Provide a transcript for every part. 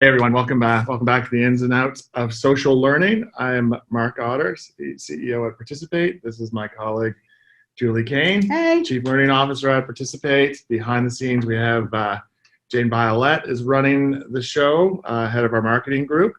Hey everyone, welcome back. Welcome back to the ins and outs of social learning. I'm Mark Otters, the CEO at Participate. This is my colleague, Julie Kane, Hey. Chief Learning Officer at Participate. Behind the scenes, we have Jane Violette is running the show, head of our marketing group.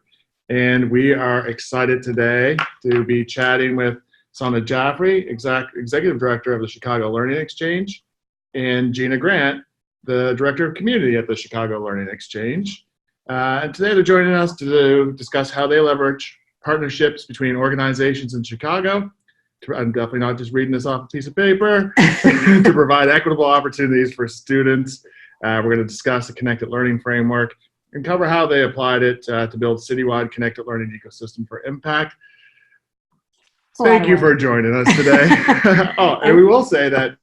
And we are excited today to be chatting with Sana Jafri, Executive Director of the Chicago Learning Exchange, and Gina Grant, the Director of Community at the Chicago Learning Exchange. And today they're joining us to discuss how they leverage partnerships between organizations in Chicago. I'm definitely not just reading this off a piece of paper, to provide equitable opportunities for students. We're going to discuss the connected learning framework and cover how they applied it to build a citywide connected learning ecosystem for impact. Thank you for joining us today. Oh, and we will say that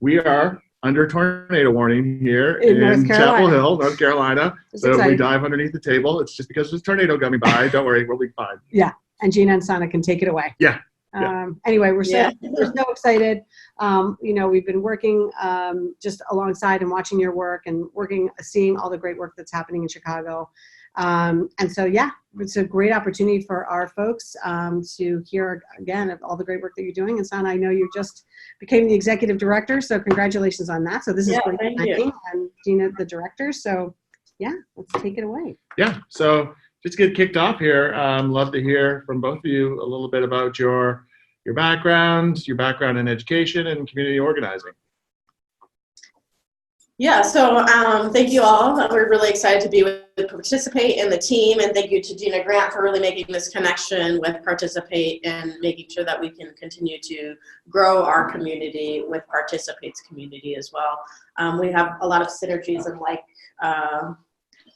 we are under tornado warning here in Chapel Hill, North Carolina. So if we dive underneath the table, it's just because there's a tornado coming by. Don't worry, we'll be fine. Yeah, and Gina and Sana can take it away. Yeah. Anyway, we're so excited. We've been working just alongside and watching your work and seeing all the great work that's happening in Chicago. And so, yeah, it's a great opportunity for our folks to hear again of all the great work that you're doing. And Sana, I know you just became the executive director, so congratulations on that. So this is great timing, and Gina, the director. So, yeah, let's take it away. Yeah. So just get kicked off here. Love to hear from both of you a little bit about your background in education and community organizing. Yeah, so thank you all. We're really excited to be with Participate and the team, and thank you to Gina Grant for really making this connection with Participate and making sure that we can continue to grow our community with Participate's community as well. We have a lot of synergies and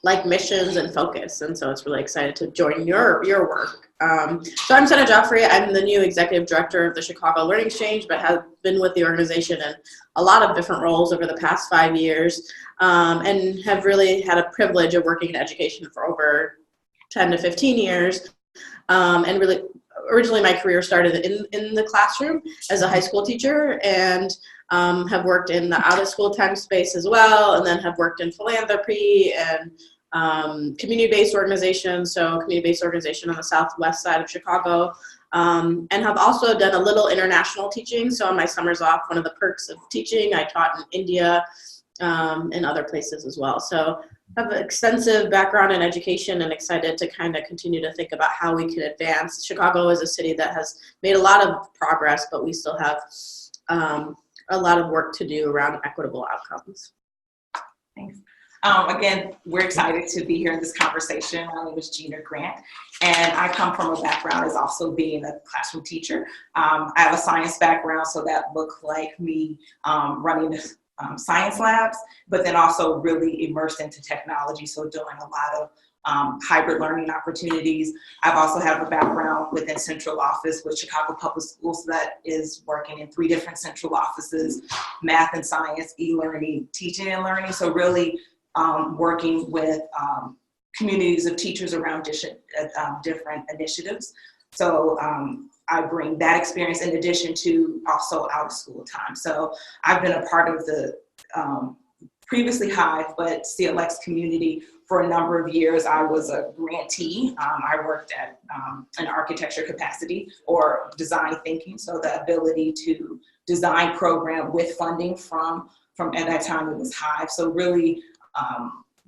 like missions and focus, and so it's really excited to join your work. So I'm Jeanas Jafri. I'm the new executive director of the Chicago Learning Exchange, but have been with the organization in a lot of different roles over the past 5 years, and have really had a privilege of working in education for over 10 to 15 years. And really, originally my career started in the classroom as a high school teacher, and have worked in the out-of-school time space as well, and then have worked in philanthropy and community-based organizations, so community-based organization on the southwest side of Chicago, and have also done a little international teaching. So on my summers off, one of the perks of teaching, I taught in India and other places as well. So I have an extensive background in education and excited to kind of continue to think about how we can advance. Chicago is a city that has made a lot of progress, but we still have a lot of work to do around equitable outcomes. Thanks. Again, we're excited to be here in this conversation. My name is Gina Grant, and I come from a background as also being a classroom teacher. I have a science background, so that looked like me running science labs, but then also really immersed into technology, so doing a lot of hybrid learning opportunities. I've also have a background within central office with Chicago Public Schools that is working in 3 different central offices: math and science, e-learning, teaching and learning. So really working with communities of teachers around different initiatives. So I bring that experience in addition to also out of school time. So I've been a part of the previously Hive, but CLX community for a number of years. I was a grantee. I worked at an architecture capacity or design thinking, so the ability to design program with funding from at that time it was Hive. So really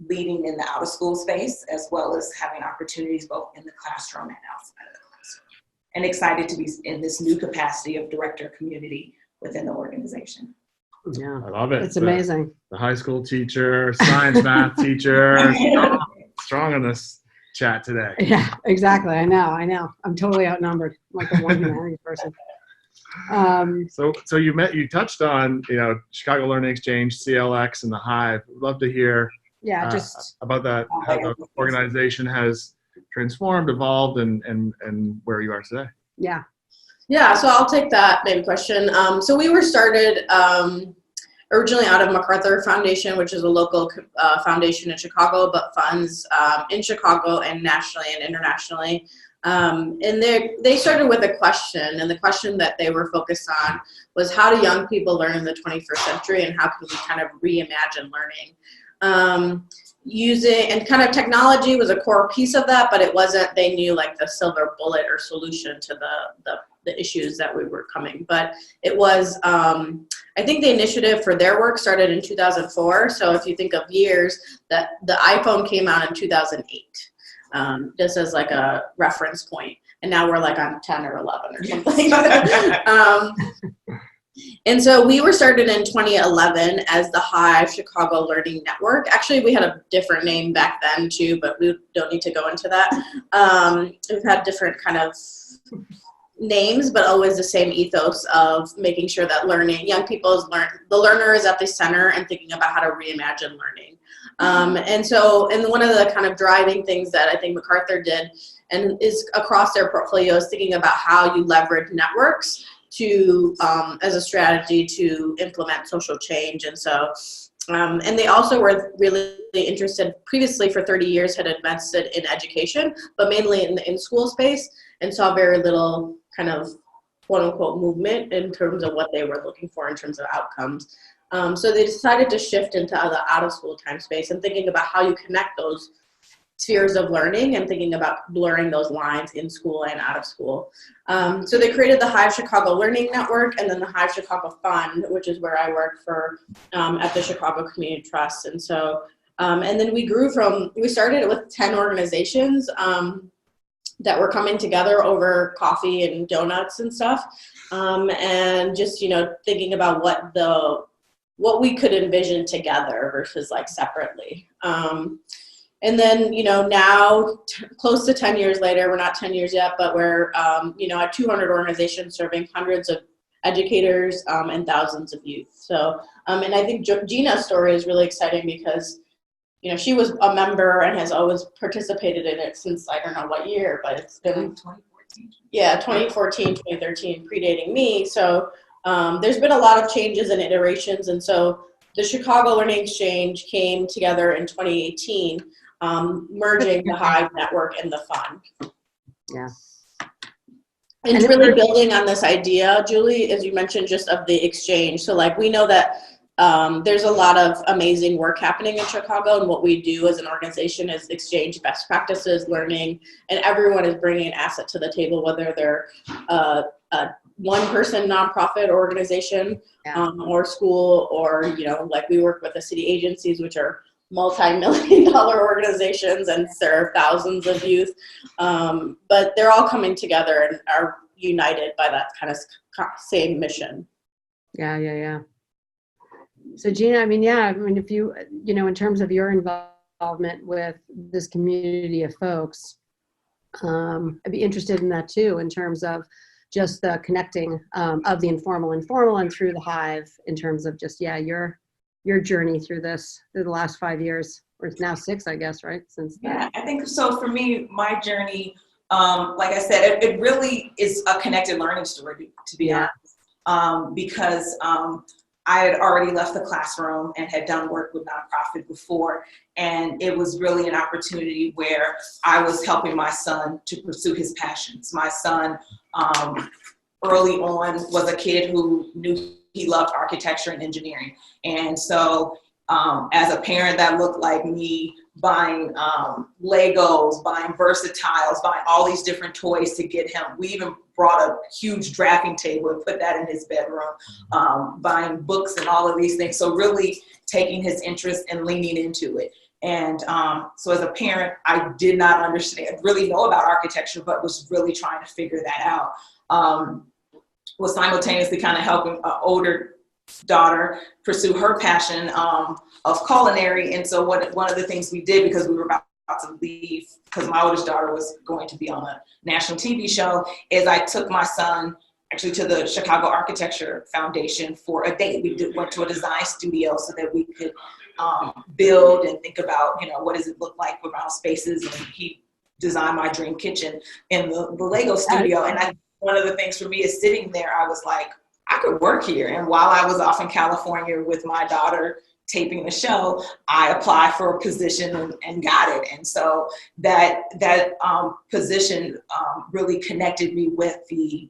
leading in the out of school space, as well as having opportunities both in the classroom and outside of the classroom. And excited to be in this new capacity of director of community within the organization. Yeah, I love it. It's amazing. The high school teacher, science, math teacher, strong on this chat today. Yeah, exactly. I know. I'm totally outnumbered, like a one humanity person. So you touched on Chicago Learning Exchange, CLX, and the Hive. We'd love to hear about that, how the organization has transformed, evolved, and where you are today. Yeah, so I'll take that maybe question. So we were started originally out of MacArthur Foundation, which is a local foundation in Chicago, but funds in Chicago and nationally and internationally. And they started with a question, and the question that they were focused on was, how do young people learn in the 21st century, and how can we kind of reimagine learning? Using, and kind of technology was a core piece of that, but it wasn't, they knew like the silver bullet or solution to the issues that we were coming. But it was, I think the initiative for their work started in 2004. So if you think of years, that the iPhone came out in 2008. Just as like a reference point. And now we're like on 10 or 11 or something. And so we were started in 2011 as the Hive Chicago Learning Network. Actually, we had a different name back then too, but we don't need to go into that. We've had different kind of names, but always the same ethos of making sure that young people's the learner is at the center and thinking about how to reimagine learning. And one of the kind of driving things that I think MacArthur did and is across their portfolio is thinking about how you leverage networks to, as a strategy to implement social change. And so, and they also were really interested, previously for 30 years had invested in education, but mainly in the in-school space, and saw very little kind of quote unquote movement in terms of what they were looking for in terms of outcomes. So they decided to shift into the out-of-school time space and thinking about how you connect those spheres of learning and thinking about blurring those lines in school and out of school. So they created the Hive Chicago Learning Network and then the Hive Chicago Fund, which is where I work for at the Chicago Community Trust. And so, and then we started with 10 organizations that were coming together over coffee and donuts and stuff. And just, thinking about what we could envision together versus like separately. And then, now close to 10 years later, we're not 10 years yet, but we're, at 200 organizations serving hundreds of educators and thousands of youth. So, and I think Gina's story is really exciting because, she was a member and has always participated in it since, I don't know what year, but it's been 2014. Yeah, 2014, 2013, predating me. So there's been a lot of changes and iterations. And so the Chicago Learning Exchange came together in 2018, merging the Hive network and the fund. Yeah. And really building on this idea, Julie, as you mentioned, just of the exchange. So like we know that there's a lot of amazing work happening in Chicago, and what we do as an organization is exchange best practices, learning, and everyone is bringing an asset to the table, whether they're a one-person nonprofit organization or school, or like we work with the city agencies, which are multi-million-dollar organizations and serve thousands of youth, but they're all coming together and are united by that kind of same mission. Yeah. So Gina, if you, in terms of your involvement with this community of folks, I'd be interested in that too, in terms of just the connecting of the informal and through the Hive, in terms of just, your journey through the last 5 years, or it's now 6, I guess, right? Yeah, I think so. For me, my journey, like I said, it really is a connected learning story, to be honest, because I had already left the classroom and had done work with nonprofit before, and it was really an opportunity where I was helping my son to pursue his passions. My son, early on, was a kid who knew he loved architecture and engineering, and so as a parent, that looked like me buying Legos, buying Versatiles, buying all these different toys to get him. We even brought a huge drafting table and put that in his bedroom, buying books and all of these things. So really taking his interest and leaning into it. And so as a parent, I did not really know about architecture, but was really trying to figure that out. Was simultaneously kind of helping an older daughter pursue her passion of culinary. And so one of the things we did, because we were about to leave, because my oldest daughter was going to be on a national TV show, is I took my son actually to the Chicago Architecture Foundation for a date. We went to a design studio so that we could build and think about, what does it look like around spaces, and he designed my dream kitchen in the Lego studio. And one of the things for me is sitting there, I was like, I could work here. And while I was off in California with my daughter taping the show, I applied for a position and got it. And so that position really connected me with the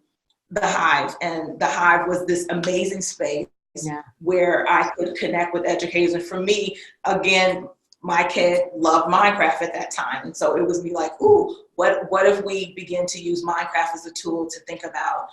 Hive. And the Hive was this amazing space where I could connect with educators. And for me, again, my kid loved Minecraft at that time. And so it was me like, ooh, what if we begin to use Minecraft as a tool to think about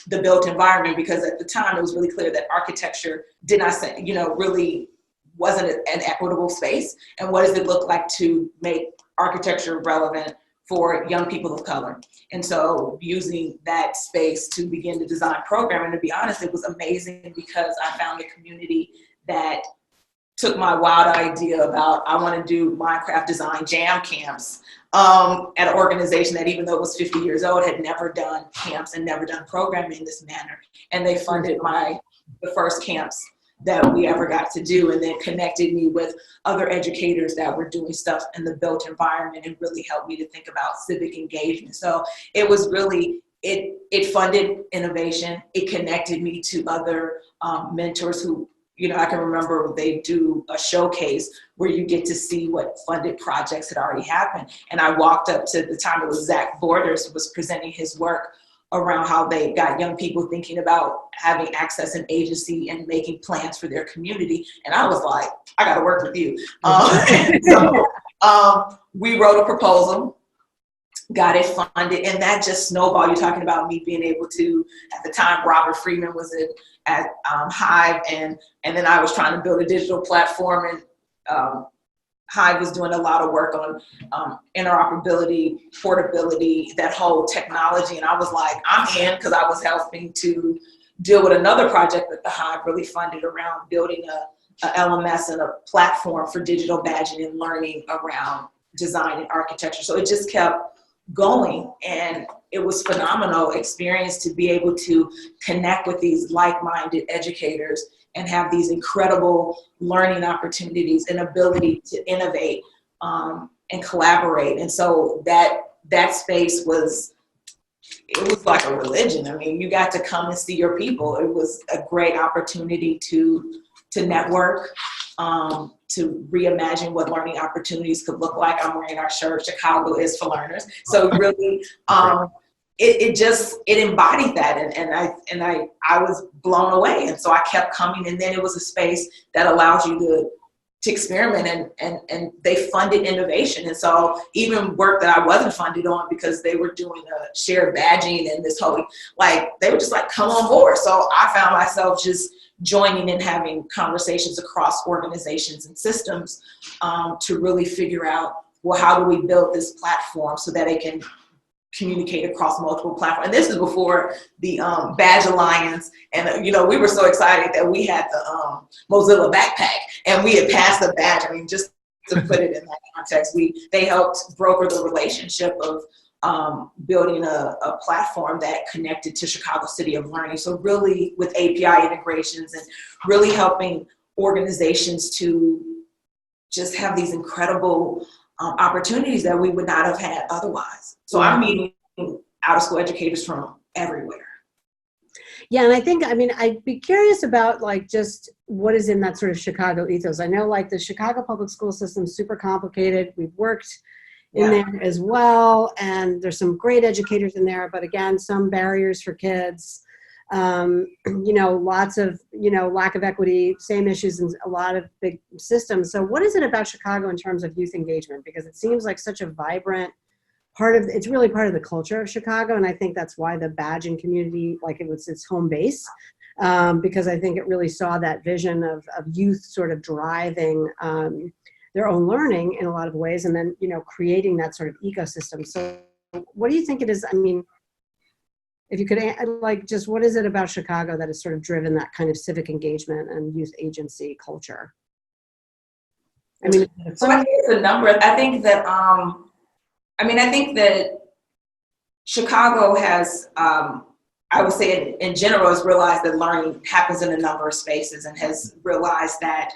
the built environment? Because at the time it was really clear that architecture did not say, really wasn't an equitable space. And what does it look like to make architecture relevant for young people of color? And so using that space to begin to design program. And to be honest, it was amazing because I found a community that took my wild idea about, I want to do Minecraft design jam camps at an organization that, even though it was 50 years old, had never done camps and never done programming in this manner. And they funded the first camps that we ever got to do, and then connected me with other educators that were doing stuff in the built environment, and really helped me to think about civic engagement. So it was really, it funded innovation. It connected me to other mentors who, I can remember they do a showcase where you get to see what funded projects had already happened. And I walked up to, the time it was Zach Borders who was presenting his work around how they got young people thinking about having access and agency and making plans for their community. And I was like, I got to work with you. We wrote a proposal, got it funded, and that just snowballed. You're talking about me being able to, at the time, Robert Freeman was at Hive, and then I was trying to build a digital platform, and Hive was doing a lot of work on interoperability, portability, that whole technology. And I was like, I'm in, because I was helping to deal with another project that the Hive really funded around building a LMS and a platform for digital badging and learning around design and architecture. So it just kept going, and it was phenomenal experience to be able to connect with these like-minded educators and have these incredible learning opportunities and ability to innovate and collaborate. And so that space was like a religion. I mean, you got to come and see your people. It was a great opportunity to network, to reimagine what learning opportunities could look like. I'm wearing our shirt, Chicago is for learners. So really, it embodied that, and I was blown away. And so I kept coming, and then it was a space that allows you to experiment, and they funded innovation. And so even work that I wasn't funded on, because they were doing a shared badging and this whole, they were just like, come on board. So I found myself just joining and having conversations across organizations and systems to really figure out, well, how do we build this platform so that it can communicate across multiple platforms? And this is before the Badge Alliance, and we were so excited that we had the Mozilla backpack, and we had passed the badge. I mean, just to put it in that context, they helped broker the relationship of building a platform that connected to Chicago City of Learning. So really with API integrations, and really helping organizations to just have these incredible opportunities that we would not have had otherwise. So I'm meeting out of school educators from everywhere. Yeah, and I think, I'd be curious about just what is in that sort of Chicago ethos. I know the Chicago public school system is super complicated. We've worked in there as well, and there's some great educators in there, but again, some barriers for kids, lots of, lack of equity, same issues in a lot of big systems. So what is it about Chicago in terms of youth engagement? Because it seems like such a vibrant it's really part of the culture of Chicago. And I think that's why the badging community, it was its home base, because I think it really saw that vision of youth sort of driving their own learning in a lot of ways, and then, creating that sort of ecosystem. So what do you think it is? If you could, just what is it about Chicago that has sort of driven that kind of civic engagement and youth agency culture? So I think it's a number. I think that, I think that Chicago has, I would say in general, has realized that learning happens in a number of spaces, and has realized that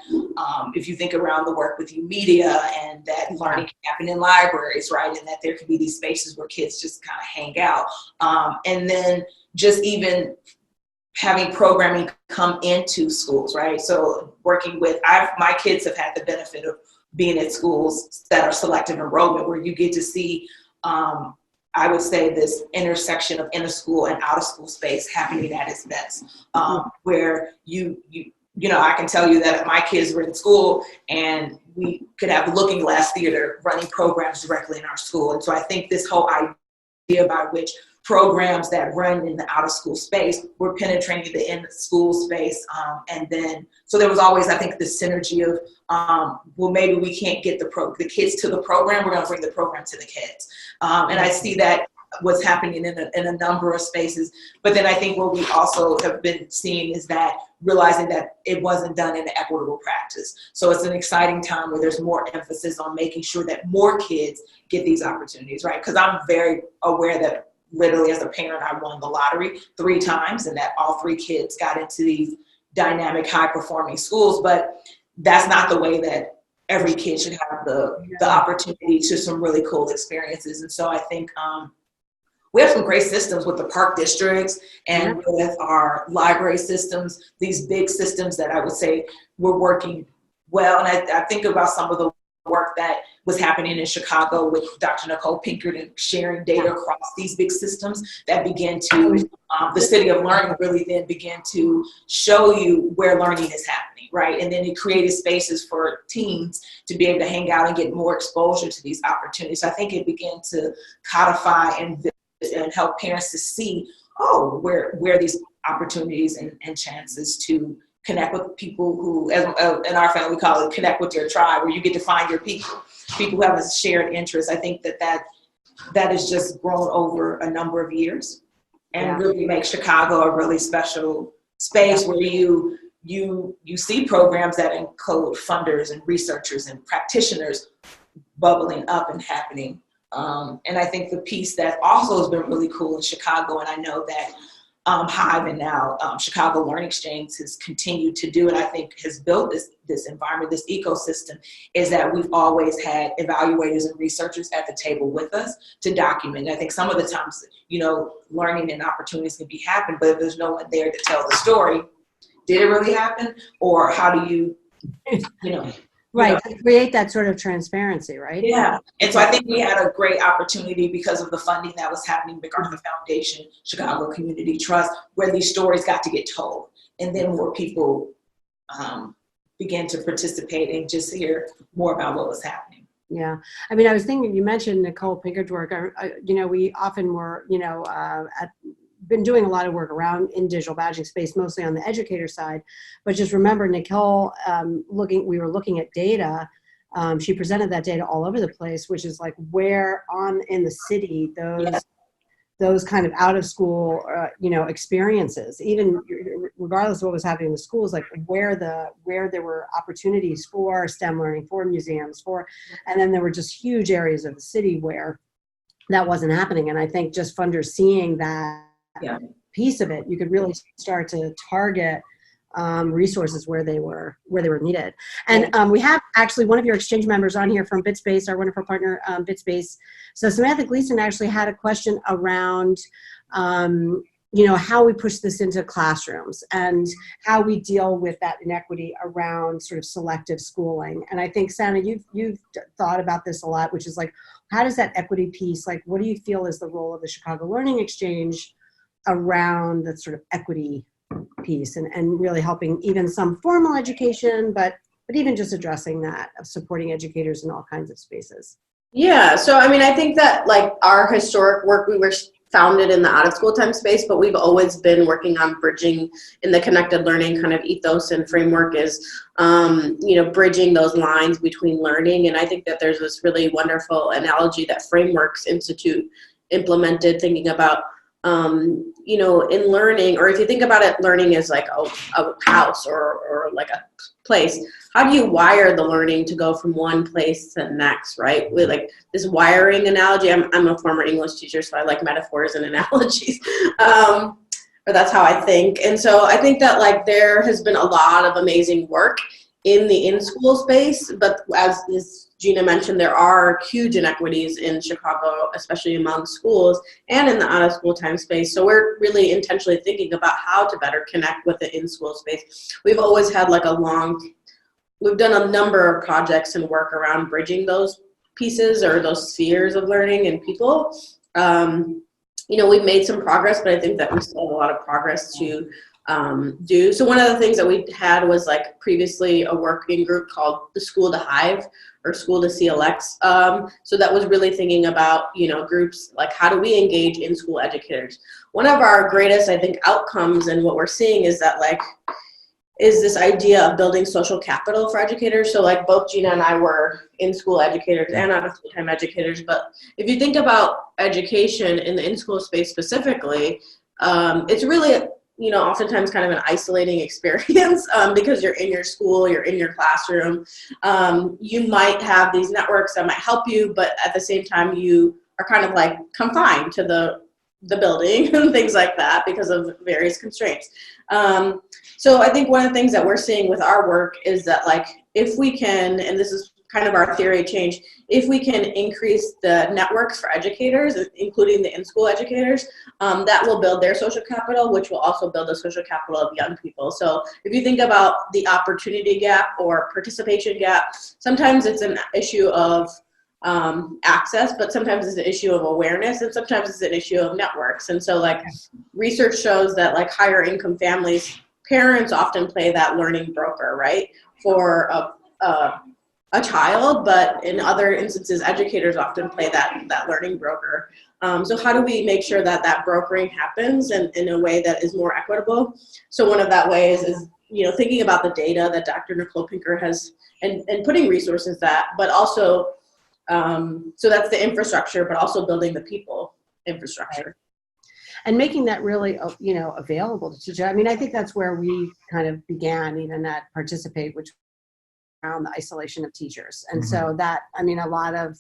if you think around the work with you media, and that learning can happen in libraries, right? And that there can be these spaces where kids just kind of hang out. And then just even having programming come into schools, right? So working with, my kids have had the benefit of being at schools that are selective enrollment, where you get to see, I would say, this intersection of inner school and out of school space happening at its best, where I can tell you that my kids were in school and we could have Looking Glass Theater running programs directly in our school. And so I think this whole idea by which programs that run in the out of school space were penetrating the in school space. And then, so there was always, I think, this synergy of, well, maybe we can't get the kids to the program, we're gonna bring the program to the kids. And I see that what's happening in a number of spaces. But then I think what we also have been seeing is that realizing that it wasn't done in an equitable practice. So it's an exciting time where there's more emphasis on making sure that more kids get these opportunities, right? Because I'm very aware that literally as a parent, I won the lottery 3 times and that all 3 kids got into these dynamic, high performing schools. But that's not the way that every kid should have the opportunity to some really cool experiences. And so I think, we have some great systems with the park districts and with our library systems, these big systems that I would say we're working well. And I think about some of the work that was happening in Chicago with Dr. Nicole Pinkerton sharing data across these big systems that begin to, the City of Learning really then began to show you where learning is happening, right? And then it created spaces for teens to be able to hang out and get more exposure to these opportunities. So I think it began to codify and help parents to see, where these opportunities and chances to connect with people who, as in our family, we call it connect with your tribe, where you get to find your people who have a shared interest. I think that has just grown over a number of years and really makes Chicago a really special space where you see programs that include funders and researchers and practitioners bubbling up and happening. And I think the piece that also has been really cool in Chicago, and I know that Hive and now Chicago Learning Exchange has continued to do, and I think has built this environment, this ecosystem, is that we've always had evaluators and researchers at the table with us to document. I think some of the times, learning and opportunities can be happening, but if there's no one there to tell the story, did it really happen? Or how do you Right, to create that sort of transparency, right? Yeah, and so I think we had a great opportunity because of the funding that was happening, MacArthur Foundation, Chicago Community Trust, where these stories got to get told. And then more people began to participate and just hear more about what was happening. Yeah, I mean, I was thinking, you mentioned Nicole Pinkerton's work. We often were, been doing a lot of work around in digital badging space, mostly on the educator side. But just remember, Nicole, we were looking at data. She presented that data all over the place, which is like where in the city those kind of out of school, experiences, even regardless of what was happening in the schools, like where there were opportunities for STEM learning, for museums, and then there were just huge areas of the city where that wasn't happening. And I think just funders seeing that piece of it, you could really start to target resources where they were needed. And we have actually one of your exchange members on here from BitSpace, our wonderful partner, BitSpace. So Samantha Gleason actually had a question around how we push this into classrooms and how we deal with that inequity around sort of selective schooling. And I think, Santa, you've thought about this a lot, which is like, how does that equity piece, like, what do you feel is the role of the Chicago Learning Exchange around that sort of equity piece and really helping even some formal education, but even just addressing that of supporting educators in all kinds of spaces? Yeah, so I mean, I think that like our historic work, we were founded in the out of school time space, but we've always been working on bridging in the connected learning kind of ethos and framework is, bridging those lines between learning. And I think that there's this really wonderful analogy that Frameworks Institute implemented, thinking about in learning, or if you think about it, learning is like a house or like a place. How do you wire the learning to go from one place to the next, right? With like this wiring analogy, I'm a former English teacher, so I like metaphors and analogies. Or that's how I think. And so I think that like there has been a lot of amazing work in the in-school space, but as Gina mentioned, there are huge inequities in Chicago, especially among schools and in the out-of-school time space. So we're really intentionally thinking about how to better connect with the in-school space. We've always had we've done a number of projects and work around bridging those pieces or those spheres of learning and people. We've made some progress, but I think that we still have a lot of progress to do. So one of the things that we had was previously a working group called the School to Hive or School to CLX. So that was really thinking about, groups how do we engage in school educators? One of our greatest, I think, outcomes and what we're seeing is that is this idea of building social capital for educators. So both Gina and I were in-school educators and out-of-school time educators. But if you think about education in the in-school space specifically, it's really, oftentimes kind of an isolating experience because you're in your school, you're in your classroom. You might have these networks that might help you, but at the same time, you are kind of confined to the building and things like that because of various constraints. So I think one of the things that we're seeing with our work is that if we can, and this is kind of our theory change, if we can increase the networks for educators, including the in-school educators, that will build their social capital, which will also build the social capital of young people. So if you think about the opportunity gap or participation gap, sometimes it's an issue of access, but sometimes it's an issue of awareness, and sometimes it's an issue of networks. And so research shows that higher income families, parents often play that learning broker, right, for a child, but in other instances, educators often play that learning broker. So how do we make sure that brokering happens in a way that is more equitable? So one of that ways is thinking about the data that Dr. Nicole Pinker has and putting resources but also so that's the infrastructure, but also building the people infrastructure. And making that really, available to teachers. I mean, I think that's where we kind of began, even at Participate, which around the isolation of teachers. And so that, a lot of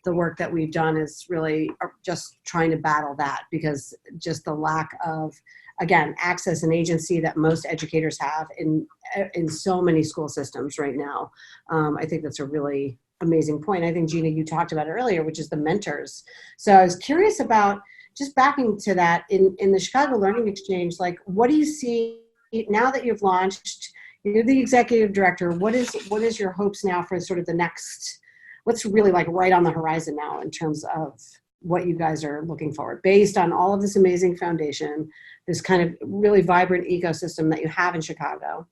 the work that we've done is really just trying to battle that, because just the lack of, again, access and agency that most educators have in so many school systems right now. I think that's a really amazing point. I think, Gina, you talked about it earlier, which is the mentors. So I was curious about, just backing to that, in the Chicago Learning Exchange, what do you see now that you've launched? You're the executive director. What is your hopes now for sort of the next, what's really right on the horizon now in terms of what you guys are looking forward, based on all of this amazing foundation, this kind of really vibrant ecosystem that you have in Chicago,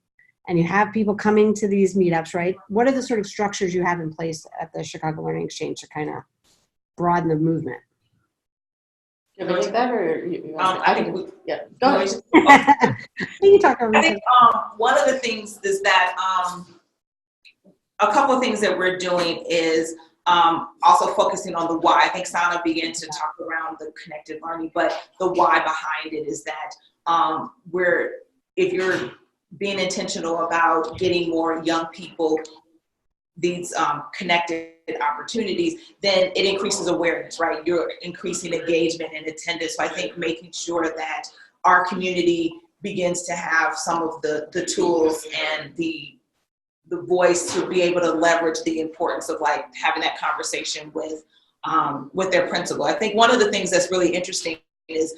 and you have people coming to these meetups, right? What are the sort of structures you have in place at the Chicago Learning Exchange to kind of broaden the movement? You want to take that, or I think yeah. Go ahead. You talk over. I think one of the things is that a couple of things that we're doing is also focusing on the why. I think Sana began to talk around the connected learning, but the why behind it is that if you're being intentional about getting more young people these connected opportunities, then it increases awareness, right? You're increasing engagement and attendance. So I think making sure that our community begins to have some of the tools and the voice to be able to leverage the importance of having that conversation with their principal. I think one of the things that's really interesting is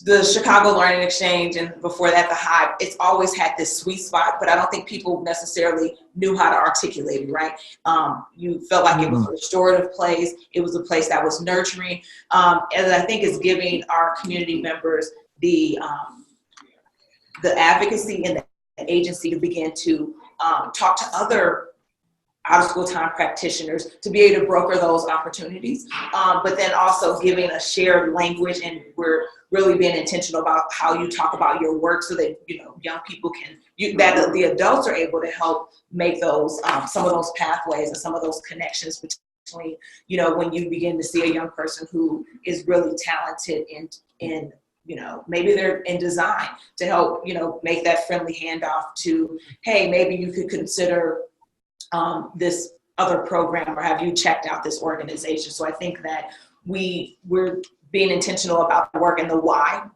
the Chicago Learning Exchange, and before that the Hive, it's always had this sweet spot, but I don't think people necessarily knew how to articulate it, right? You felt like it was a restorative place. It was a place that was nurturing. And I think it's giving our community members the advocacy and the agency to begin to talk to other out-of-school time practitioners to be able to broker those opportunities, but then also giving a shared language, and we're really being intentional about how you talk about your work so that young people that the adults are able to help make those some of those pathways and some of those connections between when you begin to see a young person who is really talented in maybe they're in design, to help make that friendly handoff to, hey, maybe you could consider this other program, or have you checked out this organization? So I think that we're being intentional about the work and the why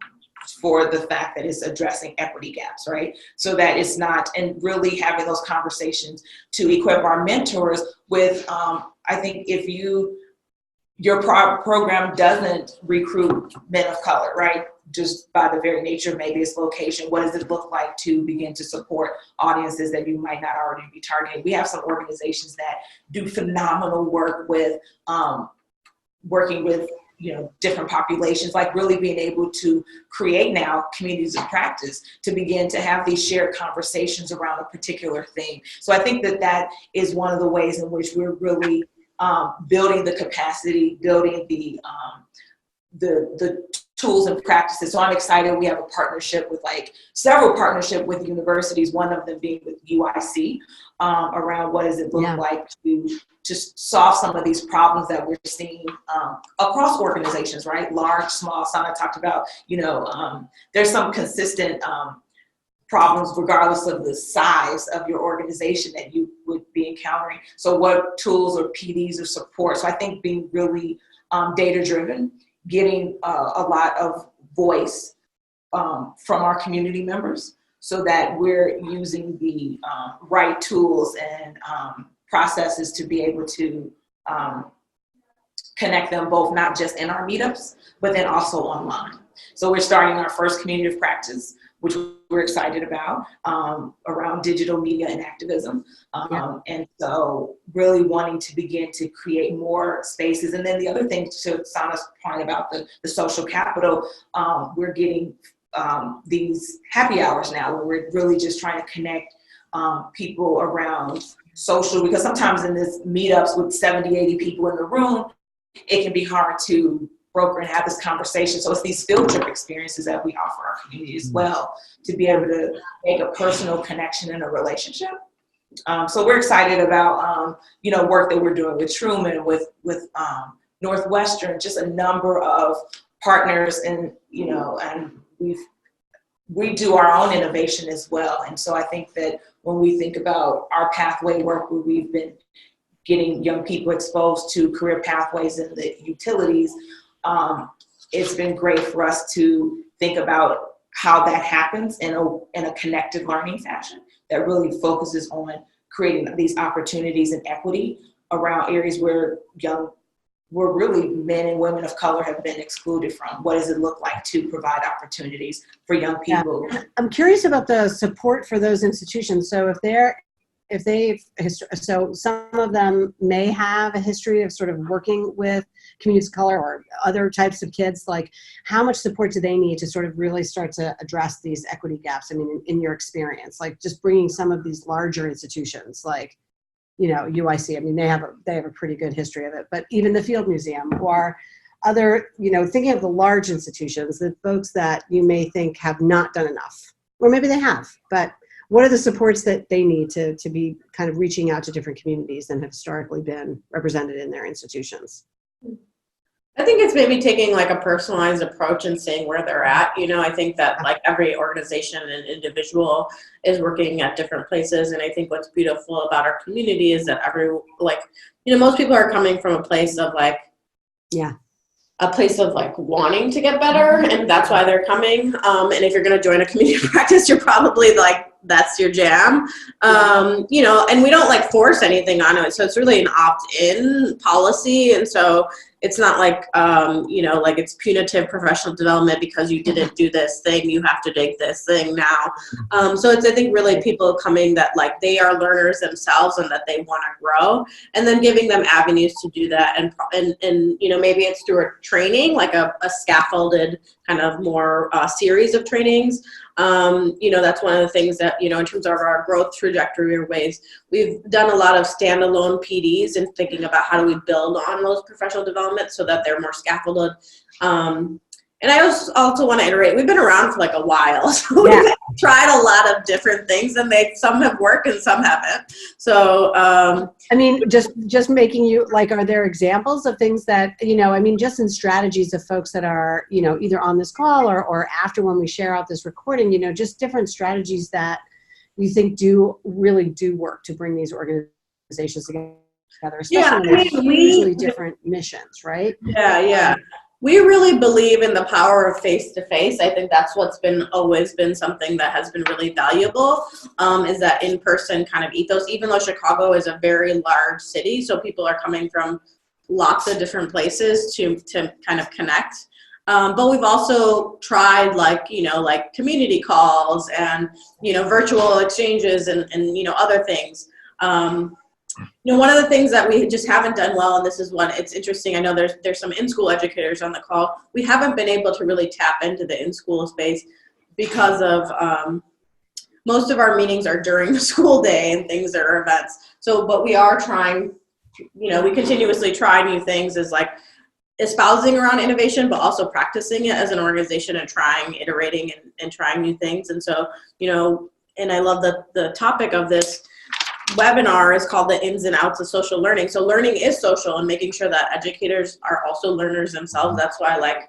for the fact that it's addressing equity gaps, right? So that it's not, and really having those conversations to equip our mentors with, I think if your program doesn't recruit men of color, right? Just by the very nature of maybe its location, what does it look like to begin to support audiences that you might not already be targeting? We have some organizations that do phenomenal work with working with different populations, like really being able to create now communities of practice to begin to have these shared conversations around a particular thing. So I think that is one of the ways in which we're really building the capacity, building the tools and practices. So I'm excited. We have a partnership with several partnerships with universities, one of them being with UIC, around what does it look like to just solve some of these problems that we're seeing across organizations, right? Large, small. Sana talked about, there's some consistent problems regardless of the size of your organization that you would be encountering. So what tools or PDs or support? So I think being really data-driven, getting a lot of voice from our community members so that we're using the right tools and processes to be able to connect them both, not just in our meetups, but then also online. So we're starting our first community of practice, which we're excited about, around digital media and activism. And so really wanting to begin to create more spaces. And then the other thing, to Sana's point about the social capital, we're getting these happy hours now where we're really just trying to connect people around social, because sometimes in this meetups with 70, 80 people in the room, it can be hard to broker and have this conversation. So it's these field trip experiences that we offer our community as well, to be able to make a personal connection in a relationship. So we're excited about, work that we're doing with Truman, with Northwestern, just a number of partners, and, and we do our own innovation as well. And so I think that when we think about our pathway work, where we've been getting young people exposed to career pathways in the utilities, it's been great for us to think about how that happens in a connected learning fashion that really focuses on creating these opportunities and equity around areas where really men and women of color have been excluded from. What does it look like to provide opportunities for young people? Yeah. I'm curious about the support for those institutions. So so some of them may have a history of sort of working with communities of color or other types of kids. Like, how much support do they need to sort of really start to address these equity gaps? I mean, in your experience, like just bringing some of these larger institutions, like, UIC, I mean, they have a pretty good history of it, but even the Field Museum or other, thinking of the large institutions, the folks that you may think have not done enough, or maybe they have, but what are the supports that they need to be kind of reaching out to different communities and have historically been represented in their institutions? I think it's maybe taking like a personalized approach and seeing where they're at. I think that like every organization and individual is working at different places. And I think what's beautiful about our community is that most people are coming from a place of wanting to get better, and that's why they're coming. And if you're going to join a community practice, you're probably that's your jam. And we don't force anything on it. So it's really an opt-in policy. And so it's not it's punitive professional development because you didn't do this thing, you have to take this thing now. So it's, I think, really people coming that they are learners themselves and that they want to grow, and then giving them avenues to do that. And maybe it's through a training, like a scaffolded kind of more series of trainings. That's one of the things that, in terms of our growth trajectory or ways, we've done a lot of standalone PDs and thinking about how do we build on those professional development so that they're more scaffolded. And I also want to iterate, we've been around for a while, so we've tried a lot of different things, and some have worked and some haven't. So, I mean, just making you, are there examples of things that, just in strategies of folks that are, either on this call or after when we share out this recording, just different strategies that you think really do work to bring these organizations together, especially when they have hugely different missions, right? Yeah. We really believe in the power of face-to-face. I think that's what's always been something that has been really valuable, is that in-person kind of ethos, even though Chicago is a very large city, so people are coming from lots of different places to kind of connect. But we've also tried like community calls and, virtual exchanges and other things. One of the things that we just haven't done well, and this is one, it's interesting, I know there's some in-school educators on the call. We haven't been able to really tap into the in-school space because of most of our meetings are during the school day and things are events. So, but we are trying, we continuously try new things as like espousing around innovation, but also practicing it as an organization and trying, iterating and trying new things. And so, and I love the topic of this webinar is called the ins and outs of social learning. So learning is social and making sure that educators are also learners themselves. That's why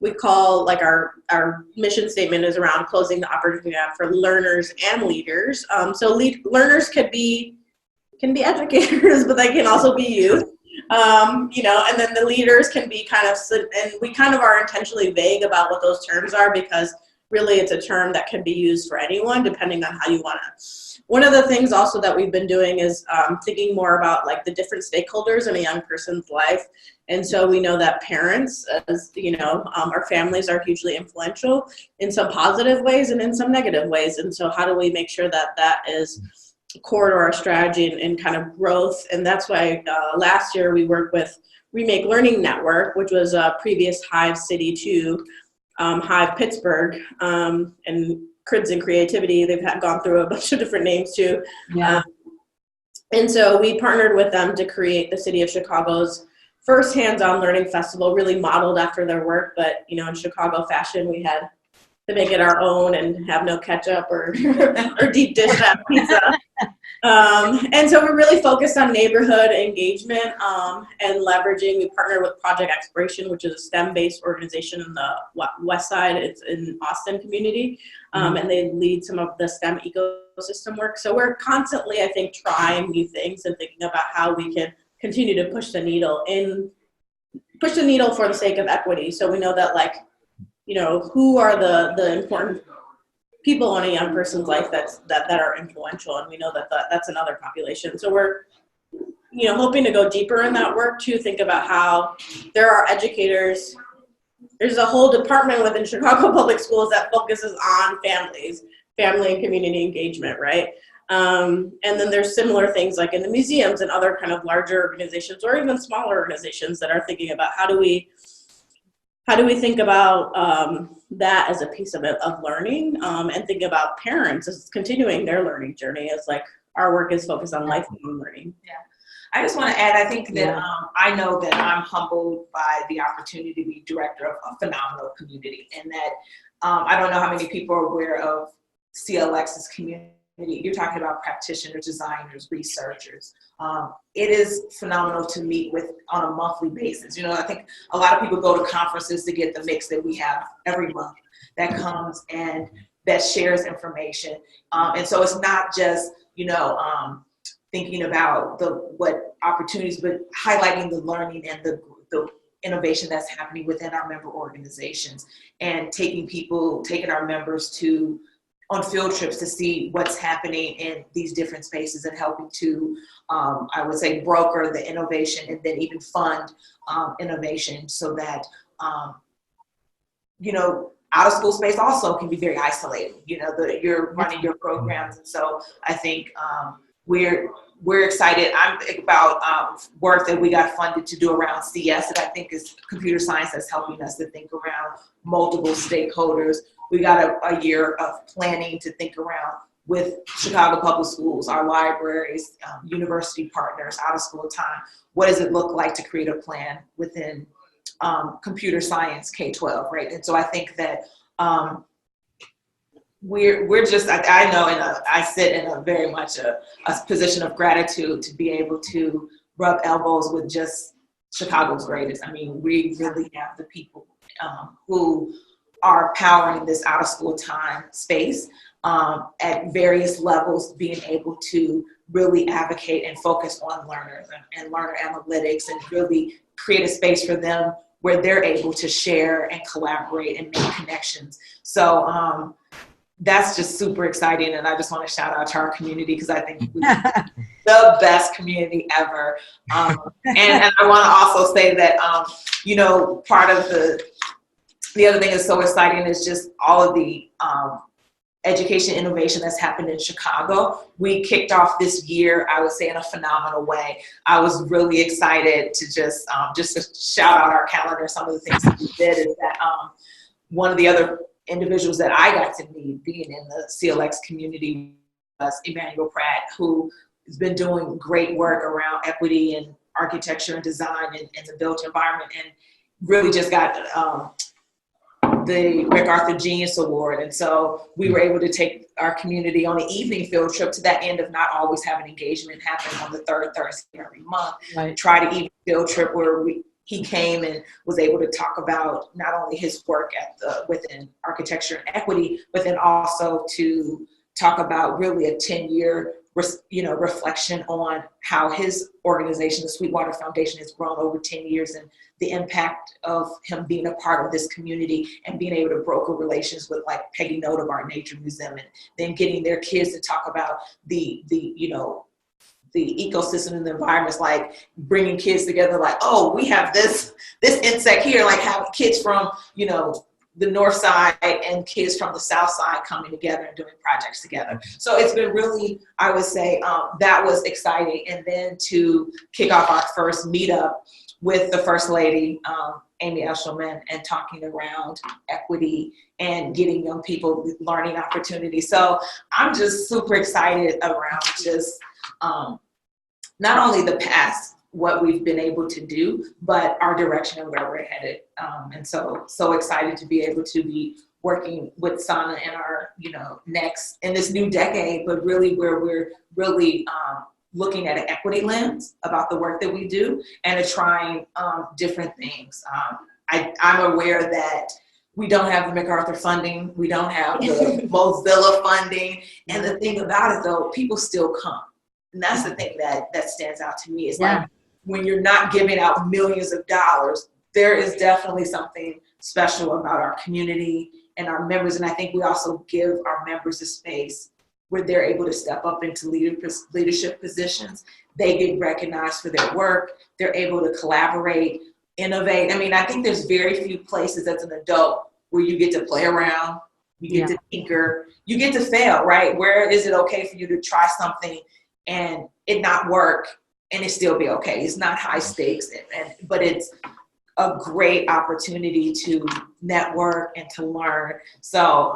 we call our mission statement is around closing the opportunity gap for learners and leaders. So learners can be educators, but they can also be youth. And then the leaders can be and we kind of are intentionally vague about what those terms are because really it's a term that can be used for anyone depending on how you want to. One of the things also that we've been doing is thinking more about the different stakeholders in a young person's life. And so we know that parents, as our families are hugely influential in some positive ways and in some negative ways. And so how do we make sure that that is core to our strategy and kind of growth? And that's why last year we worked with Remake Learning Network, which was a previous Hive City to Hive Pittsburgh, and Cribs and Creativity. They've gone through a bunch of different names too. Yeah. And so we partnered with them to create the City of Chicago's first hands-on learning festival, really modeled after their work. But, in Chicago fashion, we had to make it our own and have no ketchup or deep dish that pizza. And so we're really focused on neighborhood engagement and leveraging. We partnered with Project Exploration, which is a STEM-based organization in the West Side. It's in Austin community, and they lead some of the STEM ecosystem work. So we're constantly, I think, trying new things and thinking about how we can continue to push the needle for the sake of equity. So we know that who are the important people in a young person's life that are influential, and we know that that's another population. So we're hoping to go deeper in that work to think about how there are educators. There's a whole department within Chicago Public Schools that focuses on family and community engagement, right? And then there's similar things like in the museums and other kind of larger organizations or even smaller organizations that are thinking about how do we think about that as a piece of learning, and think about parents as continuing their learning journey as our work is focused on lifelong learning. Yeah. I just want to add, I think that I know that I'm humbled by the opportunity to be director of a phenomenal community, and that I don't know how many people are aware of CLX's community. You're talking about practitioners, designers, researchers. It is phenomenal to meet with on a monthly basis. I think a lot of people go to conferences to get the mix that we have every month that comes and that shares information. And so it's not just, thinking about what opportunities, but highlighting the learning and the innovation that's happening within our member organizations, and taking our members on field trips to see what's happening in these different spaces and helping to, I would say, broker the innovation and then even fund innovation so that, out of school space also can be very isolated. You're running your programs. And so I think we're excited. I'm about work that we got funded to do around CS that I think is computer science that's helping us to think around multiple stakeholders. We got a year of planning to think around with Chicago Public Schools, our libraries, university partners, out of school time. What does it look like to create a plan within computer science K-12, right? And so I think that we're just, I know, I sit in a very much a position of gratitude to be able to rub elbows with just Chicago's greatest. I mean, we really have the people who are powering this out of school time space at various levels, being able to really advocate and focus on learners and learner analytics and really create a space for them where they're able to share and collaborate and make connections. So that's just super exciting. And I just want to shout out to our community because I think we're the best community ever. And I want to also say that, you know, part of the other thing that's so exciting is just all of the education innovation that's happened in Chicago. We kicked off this year, I would say, in a phenomenal way. I was really excited to just to shout out our calendar. Some of the things that we did is that one of the other individuals that I got to meet being in the CLX community was Emanuel Pratt, who has been doing great work around equity and architecture and design in the built environment, and really just got the MacArthur Genius Award. And so we were able to take our community on an evening field trip to that end of not always having engagement happen on the third Thursday every month. Right. Try to evening field trip where he came and was able to talk about not only his work within architecture and equity, but then also to talk about really a 10-year reflection on how his organization, the Sweetwater Foundation, has grown over 10 years and the impact of him being a part of this community and being able to broker relations with like Peggy Note of our Nature Museum, and then getting their kids to talk about the ecosystem and the environments, like bringing kids together, like, oh, we have this insect here, like have kids from, the north side and kids from the south side coming together and doing projects together. So it's been really, I would say, that was exciting. And then to kick off our first meetup with the First Lady, Amy Eshelman, and talking around equity and getting young people learning opportunities. So I'm just super excited around just not only the past, what we've been able to do, but our direction and where we're headed. And so excited to be able to be working with Sana in our, next, in this new decade, but really where we're really looking at an equity lens about the work that we do and trying different things. I'm aware that we don't have the MacArthur funding, we don't have the Mozilla funding, and the thing about it though, people still come. And that's the thing that stands out to me. It's like, when you're not giving out millions of dollars, there is definitely something special about our community and our members. And I think we also give our members a space where they're able to step up into leadership positions. They get recognized for their work. They're able to collaborate, innovate. I mean, I think there's very few places as an adult where you get to play around, you get to tinker, you get to fail, right? Where is it okay for you to try something and it not work and it still be okay? It's not high stakes, but it's a great opportunity to network and to learn. So,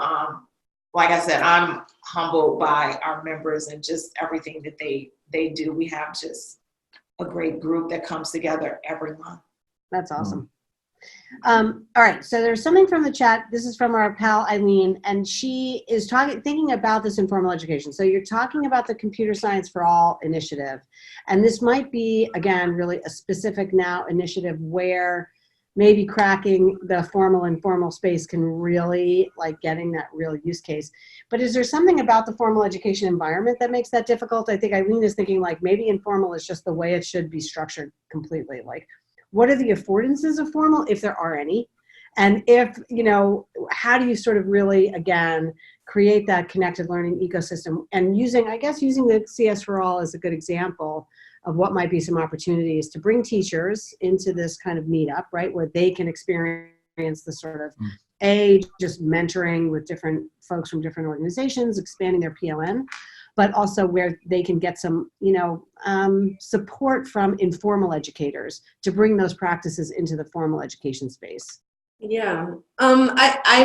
like I said, I'm humbled by our members and just everything that they do. We have just a great group that comes together every month. That's awesome. All right, so there's something from the chat. This is from our pal Eileen, and she is thinking about this informal education. So you're talking about the Computer Science for All initiative, and this might be, again, really a specific now initiative where maybe cracking the formal informal space can really, like, getting that real use case. But is there something about the formal education environment that makes that difficult? I think Eileen is thinking like maybe informal is just the way it should be structured completely. Like, what are the affordances of formal, if there are any? And if, how do you sort of really, again, create that connected learning ecosystem? And using the CS for All as a good example of what might be some opportunities to bring teachers into this kind of meetup, right? Where they can experience the sort of, just mentoring with different folks from different organizations, expanding their PLN, but also where they can get some, support from informal educators to bring those practices into the formal education space. Yeah. I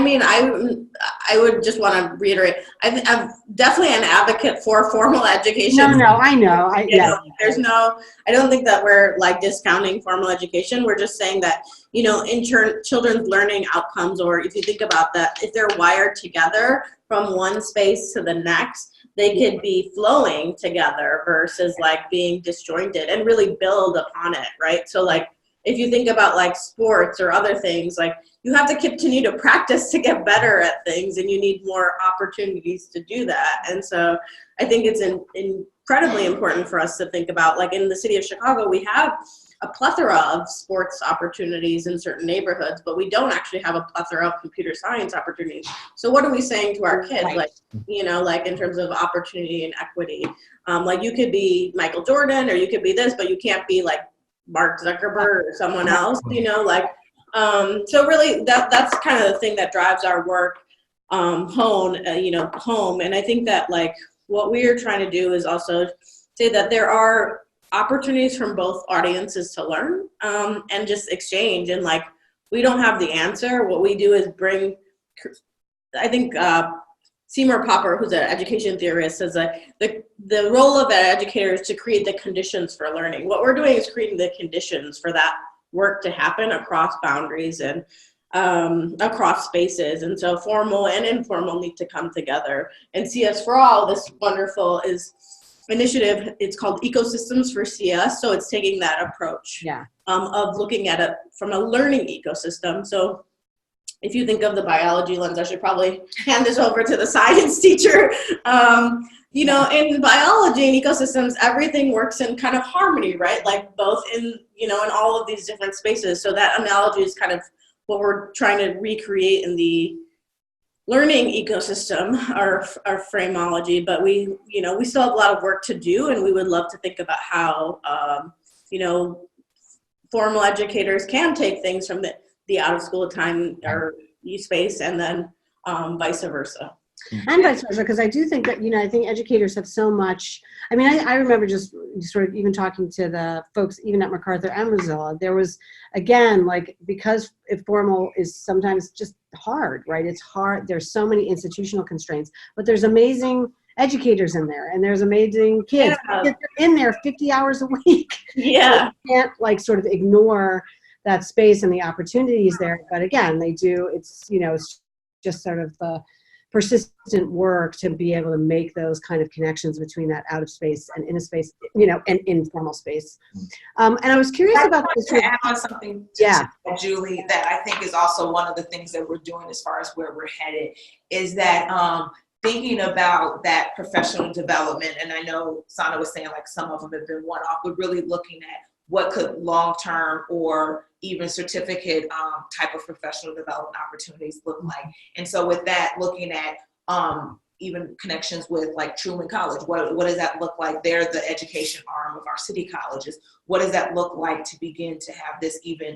would just want to reiterate, I'm definitely an advocate for formal education. No, I know. I don't think that we're like discounting formal education. We're just saying that, in children's learning outcomes, or if you think about that, if they're wired together from one space to the next, they could be flowing together versus like being disjointed and really build upon it, right? So like, if you think about like sports or other things, like you have to continue to practice to get better at things, and you need more opportunities to do that. And so I think it's incredibly important for us to think about, like in the city of Chicago, we have a plethora of sports opportunities in certain neighborhoods, but we don't actually have a plethora of computer science opportunities. So what are we saying to our kids, like, you know, like in terms of opportunity and equity? Like you could be Michael Jordan or you could be this, but you can't be like Mark Zuckerberg or someone else, you know, like, so really that's kind of the thing that drives our work home. And I think that like what we are trying to do is also say that there are opportunities from both audiences to learn and just exchange. And like, we don't have the answer. What we do is bring, I think Seymour Popper, who's an education theorist, says that the role of an educator is to create the conditions for learning. What we're doing is creating the conditions for that work to happen across boundaries and across spaces. And so formal and informal need to come together. And CS for All, this wonderful initiative, it's called Ecosystems for CS. So it's taking that approach of looking at it from a learning ecosystem. So if you think of the biology lens, I should probably hand this over to the science teacher. You know, in biology and ecosystems, everything works in kind of harmony, right? Like both in, you know, in all of these different spaces. So that analogy is kind of what we're trying to recreate in the learning ecosystem, our frameology, but we still have a lot of work to do, and we would love to think about how, you know, formal educators can take things from the out of school time or space and then vice versa. And vice versa, because I do think that, you know, I think educators have so much. I mean, I remember just sort of even talking to the folks, even at MacArthur and Mozilla, there was, again, like, because formal is sometimes just hard, right? It's hard. There's so many institutional constraints, but there's amazing educators in there, and there's amazing kids. They're in there 50 hours a week. Yeah. You can't, like, sort of ignore that space and the opportunities there. But again, they do, it's, you know, it's just sort of the persistent work to be able to make those kind of connections between that out of space and in a space, you know, and informal space. And I was curious about this. To add on something to Julie, that I think is also one of the things that we're doing as far as where we're headed, is that thinking about that professional development. And I know Sana was saying like some of them have been one-off, but really looking at what could long-term or even certificate type of professional development opportunities look like. And so with that, looking at even connections with like Truman College, what does that look like? They're the education arm of our city colleges. What does that look like to begin to have this even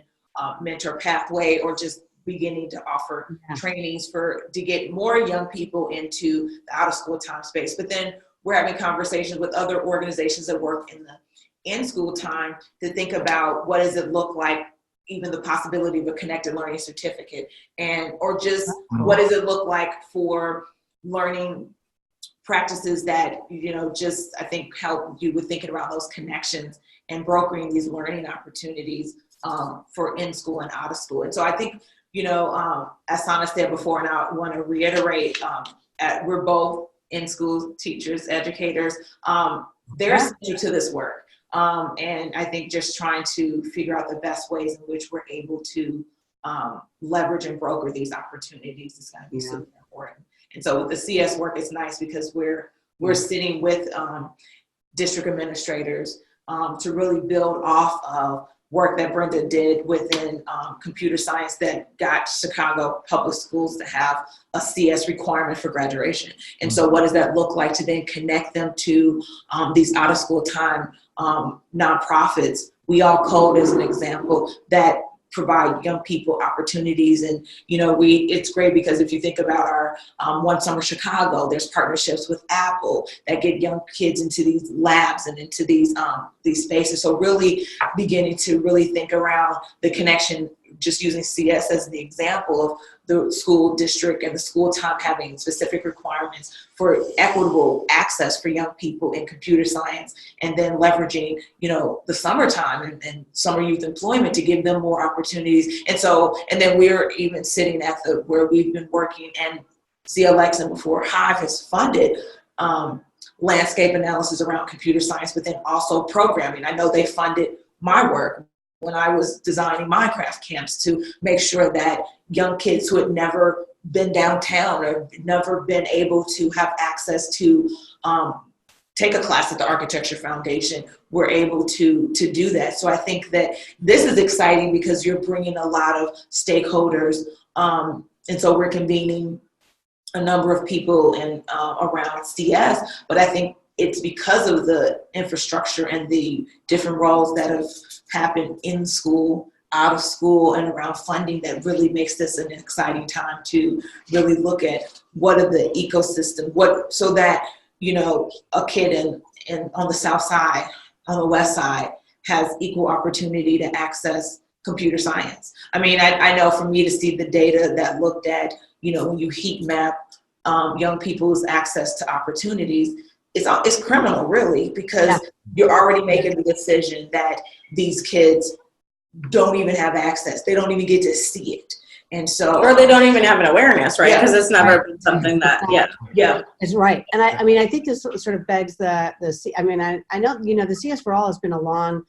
mentor pathway, or just beginning to offer trainings to get more young people into the out of school time space? But then we're having conversations with other organizations that work in the in-school time to think about what does it look like, even the possibility of a connected learning certificate, or just what does it look like for learning practices that, you know, just I think help you with thinking around those connections and brokering these learning opportunities for in-school and out of school. And so I think, you know, as Sana said before, and I want to reiterate, we're both in-school teachers, educators. They're essential to this work. And I think just trying to figure out the best ways in which we're able to leverage and broker these opportunities is going to be super important. And so with the CS work, it's nice because we're sitting with district administrators to really build off of work that Brenda did within computer science that got Chicago public schools to have a CS requirement for graduation. And so what does that look like to then connect them to these out of school time nonprofits? We All Code is an example that provide young people opportunities. And, you know, it's great because if you think about our One Summer Chicago, there's partnerships with Apple that get young kids into these labs and into these spaces. So really beginning to really think around the connection, just using CS as the example of the school district and the school time having specific requirements for equitable access for young people in computer science, and then leveraging, you know, the summertime and summer youth employment to give them more opportunities. And then we're even sitting at where we've been working, and CLX and before Hive has funded landscape analysis around computer science, but then also programming. I know they funded my work when I was designing Minecraft camps to make sure that young kids who had never been downtown or never been able to have access to take a class at the Architecture Foundation, we're able to do that. So I think that this is exciting because you're bringing a lot of stakeholders, and so we're convening a number of people in around CS, but I think it's because of the infrastructure and the different roles that have happened in school, out of school, and around funding that really makes this an exciting time to really look at what are the ecosystem, so that, you know, a kid in on the South Side, on the West Side, has equal opportunity to access computer science. I mean, I know for me to see the data that looked at, you know, when you heat map young people's access to opportunities, it's criminal, really, because you're already making the decision that these kids don't even have access. They don't even get to see it. And so, or they don't even have an awareness, right? Because it's never been something that, It's right. And I mean, I think this sort of begs I know, you know, the CS for All has been a long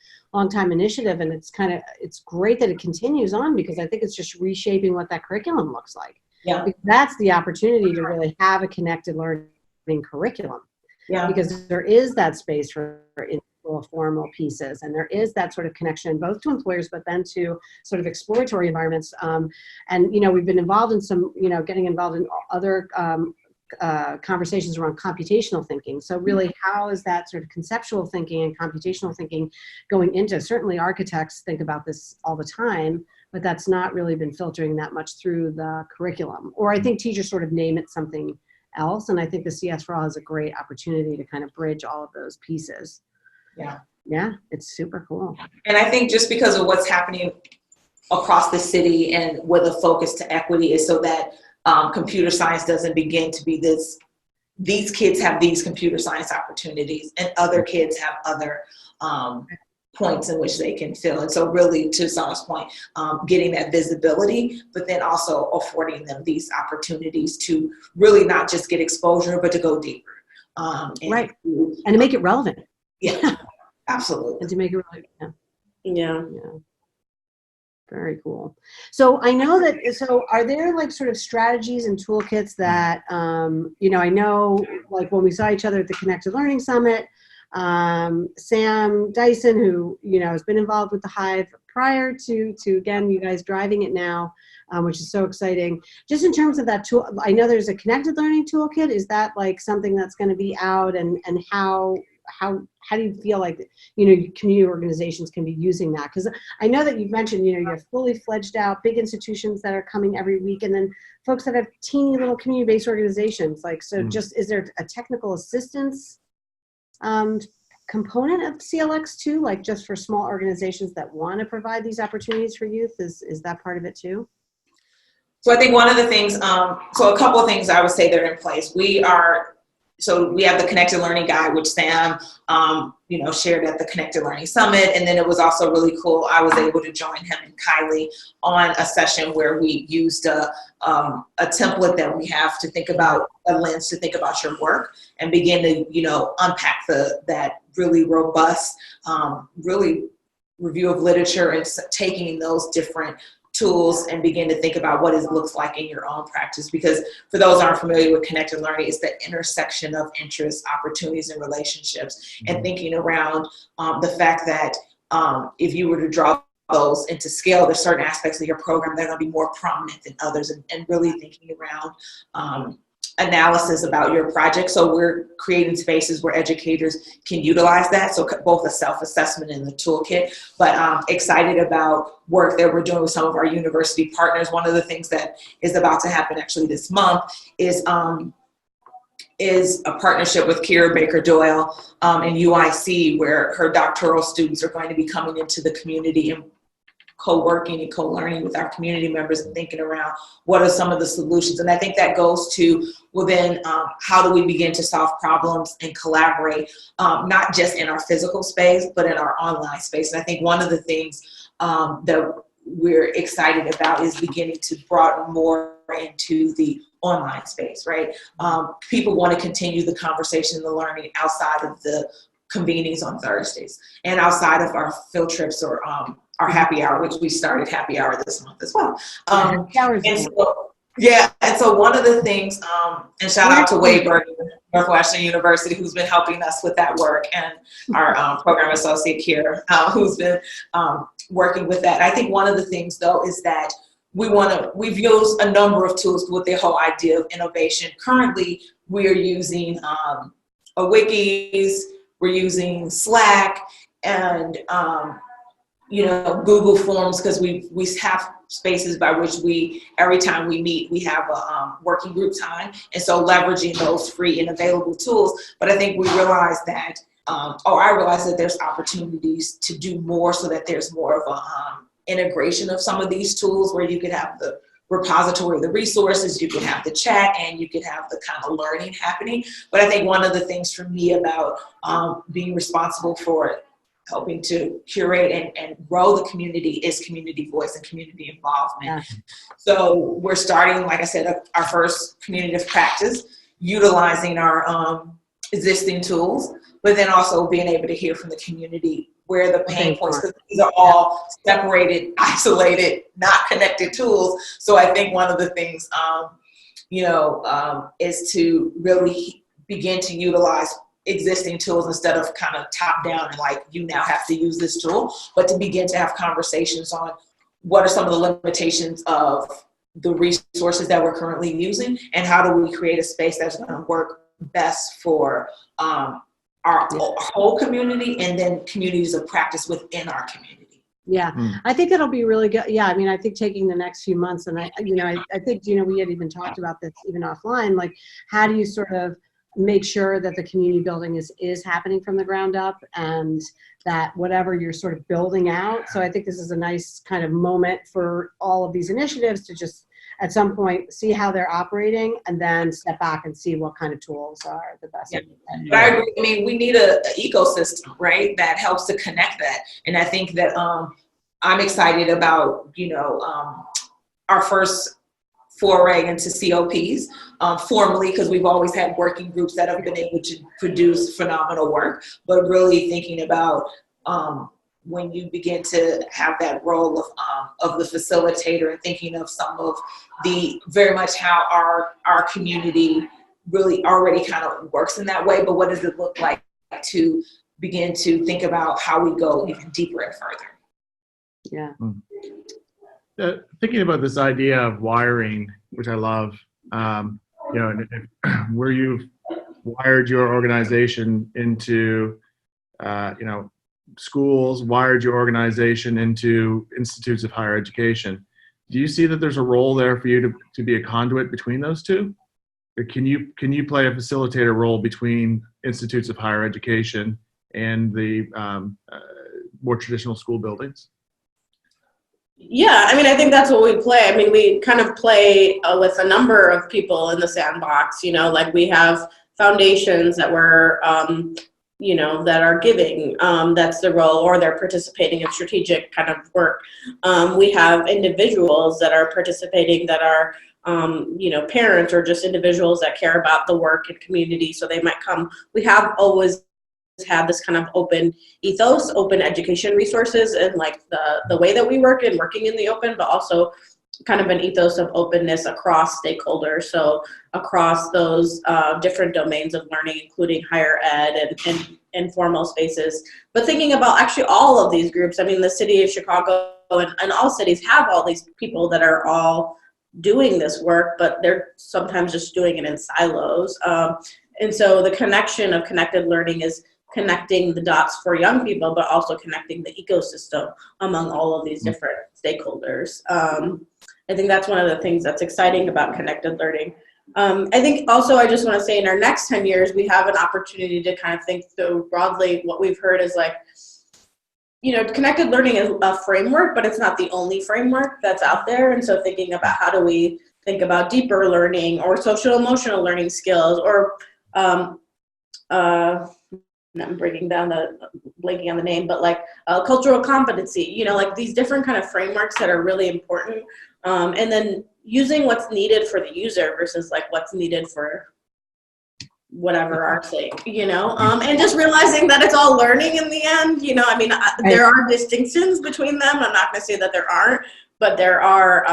time initiative, and it's great that it continues on, because I think it's just reshaping what that curriculum looks like. Yeah. Because that's the opportunity to really have a connected learning curriculum. Yeah. Because there is that space for formal pieces, and there is that sort of connection both to employers but then to sort of exploratory environments, and you know, we've been involved in some, you know, getting involved in other conversations around computational thinking. So really, how is that sort of conceptual thinking and computational thinking going into, certainly architects think about this all the time, but that's not really been filtering that much through the curriculum, or I think teachers sort of name it something else, and I think the CS for All is a great opportunity to kind of bridge all of those pieces. Yeah, it's super cool. And I think just because of what's happening across the city and with a focus to equity is so that computer science doesn't begin to be this, these kids have these computer science opportunities and other kids have other points in which they can fill. And so really, to Sana's point, getting that visibility, but then also affording them these opportunities to really not just get exposure, but to go deeper. And to make it relevant. Yeah, absolutely. And to make it relevant. Yeah. Very cool. So I know that, so are there like sort of strategies and toolkits that, you know, I know like when we saw each other at the Connected Learning Summit, Sam Dyson, who, you know, has been involved with the Hive prior to again, you guys driving it now, which is so exciting. Just in terms of that tool, I know there's a Connected Learning Toolkit. Is that like something that's going to be out, and how do you feel like, you know, community organizations can be using that? Because I know that you've mentioned, you know, you have fully fledged out big institutions that are coming every week, and then folks that have teeny little community-based organizations. Like, so just, is there a technical assistance component of CLX too, like just for small organizations that want to provide these opportunities for youth? Is that part of it too? So I think one of the things, so a couple of things I would say that are in place. So we have the Connected Learning Guide, which Sam, you know, shared at the Connected Learning Summit. And then it was also really cool. I was able to join him and Kylie on a session where we used a template that we have to think about, a lens to think about your work and begin to, you know, unpack that really robust, really review of literature and taking those different tools and begin to think about what it looks like in your own practice. Because for those who aren't familiar with Connected Learning, it's the intersection of interests, opportunities, and relationships, and thinking around the fact that if you were to draw those into scale, there's certain aspects of your program that are going to be more prominent than others, and really thinking around analysis about your project. So we're creating spaces where educators can utilize that. So both a self-assessment and the toolkit, but excited about work that we're doing with some of our university partners. One of the things that is about to happen actually this month is a partnership with Kira Baker Doyle in UIC, where her doctoral students are going to be coming into the community and co-working and co-learning with our community members and thinking around what are some of the solutions. And I think that goes to, well, then how do we begin to solve problems and collaborate, not just in our physical space, but in our online space. And I think one of the things that we're excited about is beginning to broaden more into the online space, right? People want to continue the conversation and the learning outside of the convenings on Thursdays and outside of our field trips or our happy hour, which we started happy hour this month as well. And so Yeah, and so one of the things, and shout out to Wade Burton, Northwestern University, who's been helping us with that work, and our program associate here, who's been working with that. I think one of the things, though, is that we've used a number of tools with the whole idea of innovation. Currently, we're using a wikis, we're using Slack, and Google Forms, because we have spaces by which every time we meet, we have a working group time. And so leveraging those free and available tools. But I think we realize that, I realize that there's opportunities to do more, so that there's more of a integration of some of these tools, where you could have the repository of the resources, you could have the chat, and you could have the kind of learning happening. But I think one of the things for me about being responsible for helping to curate and grow the community is community voice and community involvement. Yeah. So we're starting, like I said, our first community of practice, utilizing our existing tools, but then also being able to hear from the community where the pain points, because these are all separated, isolated, not connected tools. So I think one of the things, is to really begin to utilize existing tools instead of kind of top down and like, you now have to use this tool, but to begin to have conversations on what are some of the limitations of the resources that we're currently using, and how do we create a space that's going to work best for our whole community, and then communities of practice within our community. Yeah, I think it'll be really good. Yeah, I mean, I think taking the next few months, and I think, we had even talked about this even offline, like, how do you sort of make sure that the community building is happening from the ground up, and that whatever you're sort of building out. So I think this is a nice kind of moment for all of these initiatives to just at some point see how they're operating, and then step back and see what kind of tools are the best. Yeah. But I agree. I mean, we need an ecosystem, right, that helps to connect that. And I think that I'm excited about, our first foray into COPs formally, because we've always had working groups that have been able to produce phenomenal work, but really thinking about when you begin to have that role of the facilitator, and thinking of some of the very much how our community really already kind of works in that way, but what does it look like to begin to think about how we go even deeper and further? Yeah. Thinking about this idea of wiring, which I love, where you've wired your organization into, schools, wired your organization into institutes of higher education. Do you see that there's a role there for you to be a conduit between those two? Or can you play a facilitator role between institutes of higher education and the more traditional school buildings? Yeah, I mean, I think that's what we play. I mean, we kind of play with a number of people in the sandbox, like we have foundations that we're, that are giving, that's the role, or they're participating in strategic kind of work. We have individuals that are participating that are, parents, or just individuals that care about the work and community. So they might come. We have always had this kind of open ethos, open education resources, and like the way that we work and working in the open, but also kind of an ethos of openness across stakeholders. So across those different domains of learning, including higher ed and informal spaces. But thinking about actually all of these groups, I mean, the city of Chicago and all cities have all these people that are all doing this work, but they're sometimes just doing it in silos. And so the connection of connected learning is connecting the dots for young people, but also connecting the ecosystem among all of these different stakeholders. I think that's one of the things that's exciting about connected learning. I think also I just want to say in our next 10 years, we have an opportunity to kind of think through broadly. What we've heard is like, connected learning is a framework, but it's not the only framework that's out there. And so thinking about how do we think about deeper learning or social emotional learning skills, or I'm blanking on the name, but like cultural competency, like these different kind of frameworks that are really important. And then using what's needed for the user versus like what's needed for whatever our sake, and just realizing that it's all learning in the end, I mean, there are distinctions between them. I'm not going to say that there aren't, but there are.